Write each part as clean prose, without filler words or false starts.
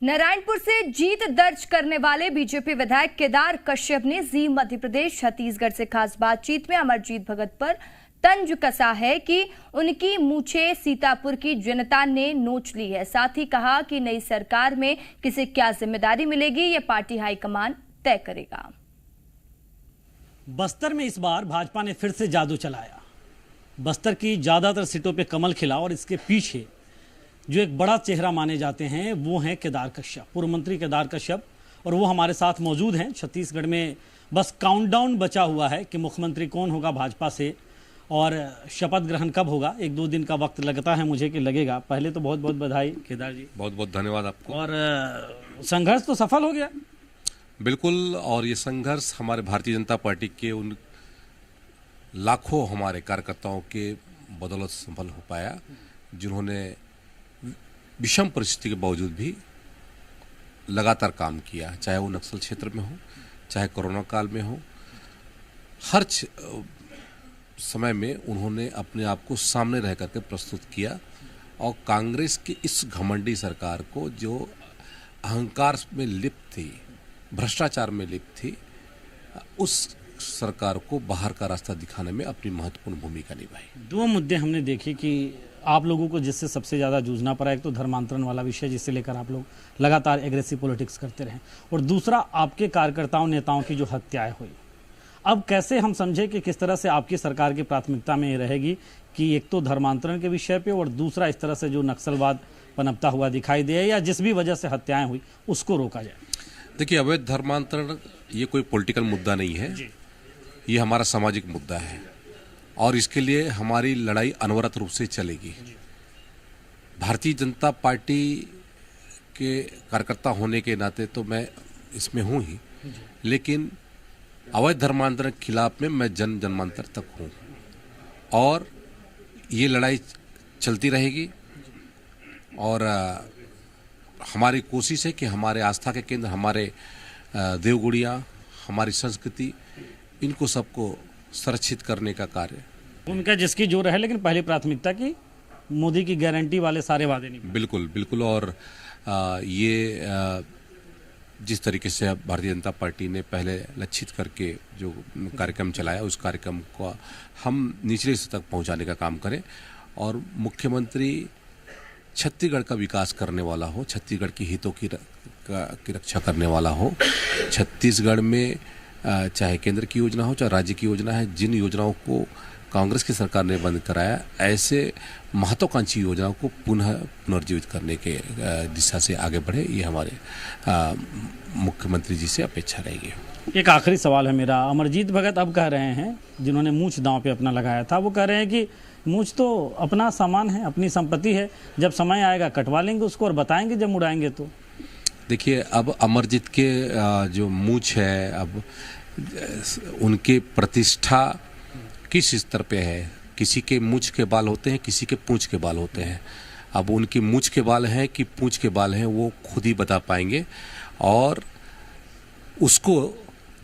नारायणपुर से जीत दर्ज करने वाले बीजेपी विधायक केदार कश्यप ने जी मध्य प्रदेश छत्तीसगढ़ से खास बातचीत में अमरजीत भगत पर तंज कसा है कि उनकी मूछें सीतापुर की जनता ने नोच ली है। साथ ही कहा कि नई सरकार में किसे क्या जिम्मेदारी मिलेगी ये पार्टी हाईकमान तय करेगा। बस्तर में इस बार भाजपा ने फिर से जादू चलाया। बस्तर की ज्यादातर सीटों पे कमल खिला और इसके पीछे जो एक बड़ा चेहरा माने जाते हैं वो हैं केदार कश्यप, पूर्व मंत्री केदार कश्यप, और वो हमारे साथ मौजूद हैं। छत्तीसगढ़ में बस काउंटडाउन बचा हुआ है कि मुख्यमंत्री कौन होगा भाजपा से और शपथ ग्रहण कब होगा। 1-2 दिन का वक्त लगता है मुझे कि लगेगा। पहले तो बहुत बहुत बधाई केदार जी, बहुत बहुत धन्यवाद आपको। और संघर्ष तो सफल हो गया बिल्कुल, और ये संघर्ष हमारे भारतीय जनता पार्टी के उन लाखों हमारे कार्यकर्ताओं के बदौलत सफल हो पाया जिन्होंने विषम परिस्थिति के बावजूद भी लगातार काम किया, चाहे वो नक्सल क्षेत्र में हो, चाहे कोरोना काल में हो। हर समय में उन्होंने अपने आप को सामने रह करके प्रस्तुत किया और कांग्रेस की इस घमंडी सरकार को जो अहंकार में लिप्त थी, भ्रष्टाचार में लिप्त थी, उस सरकार को बाहर का रास्ता दिखाने में अपनी महत्वपूर्ण भूमिका निभाई। 2 मुद्दे हमने देखे कि आप लोगों को जिससे सबसे ज़्यादा जूझना पड़ा, एक तो धर्मांतरण वाला विषय जिससे लेकर आप लोग लगातार एग्रेसिव पॉलिटिक्स करते रहे, और दूसरा आपके कार्यकर्ताओं नेताओं की जो हत्याएं हुई। अब कैसे हम समझे कि किस तरह से आपकी सरकार की प्राथमिकता में ये रहेगी कि एक तो धर्मांतरण के विषय पे और दूसरा इस तरह से जो नक्सलवाद पनपता हुआ दिखाई दे या जिस भी वजह से हत्याएं हुई उसको रोका जाए। देखिए, अवैध धर्मांतरण ये कोई पॉलिटिकल मुद्दा नहीं है, ये हमारा सामाजिक मुद्दा है और इसके लिए हमारी लड़ाई अनवरत रूप से चलेगी। भारतीय जनता पार्टी के कार्यकर्ता होने के नाते तो मैं इसमें हूँ ही, लेकिन अवैध धर्मांतरण के खिलाफ में मैं जन्मांतर तक हूँ और ये लड़ाई चलती रहेगी। और हमारी कोशिश है कि हमारे आस्था के केंद्र, हमारे देवगुड़िया, हमारी संस्कृति, इनको सबको संरक्षित करने का कार्य भूमिका जिसकी जो रहे, लेकिन पहली प्राथमिकता की मोदी की गारंटी वाले सारे वादे नहीं। बिल्कुल बिल्कुल, और ये जिस तरीके से भारतीय जनता पार्टी ने पहले लक्षित करके जो कार्यक्रम चलाया, उस कार्यक्रम को हम निचले स्तर तक पहुंचाने का काम करें और मुख्यमंत्री छत्तीसगढ़ का विकास करने वाला हो, छत्तीसगढ़ की हितों की रक्षा करने वाला हो। छत्तीसगढ़ में चाहे केंद्र की योजना हो, चाहे राज्य की योजना है, जिन योजनाओं को कांग्रेस की सरकार ने बंद कराया, ऐसे महत्वाकांक्षी योजनाओं को पुनर्जीवित करने के दिशा से आगे बढ़े, ये हमारे मुख्यमंत्री जी से अपेक्षा रहेगी। एक आखिरी सवाल है मेरा। अमरजीत भगत अब कह रहे हैं, जिन्होंने मूछ दांव पे अपना लगाया था, वो कह रहे हैं कि मूछ तो अपना सामान है, अपनी संपत्ति है, जब समय आएगा कटवा लेंगे उसको और बताएंगे जब उड़ाएंगे तो। देखिए, अब अमरजीत के जो मूछ है, अब उनके प्रतिष्ठा किस स्तर पे है। किसी के मूछ के बाल होते हैं, किसी के पूंछ के बाल होते हैं। अब उनकी मूछ के बाल हैं कि पूंछ के बाल हैं, वो खुद ही बता पाएंगे। और उसको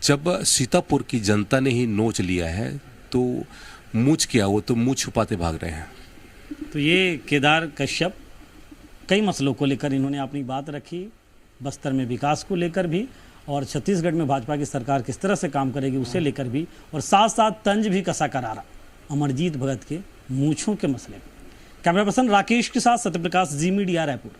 जब सीतापुर की जनता ने ही नोच लिया है तो मूछ क्या, वो तो मूछ छुपाते भाग रहे हैं। तो ये केदार कश्यप कई मसलों को लेकर इन्होंने अपनी बात रखी, बस्तर में विकास को लेकर भी और छत्तीसगढ़ में भाजपा की सरकार किस तरह से काम करेगी उसे लेकर भी, और साथ साथ तंज भी कसा करारा अमरजीत भगत के मूछों के मसले में। कैमरा पर्सन राकेश के साथ सत्यप्रकाश, जी मीडिया, रायपुर।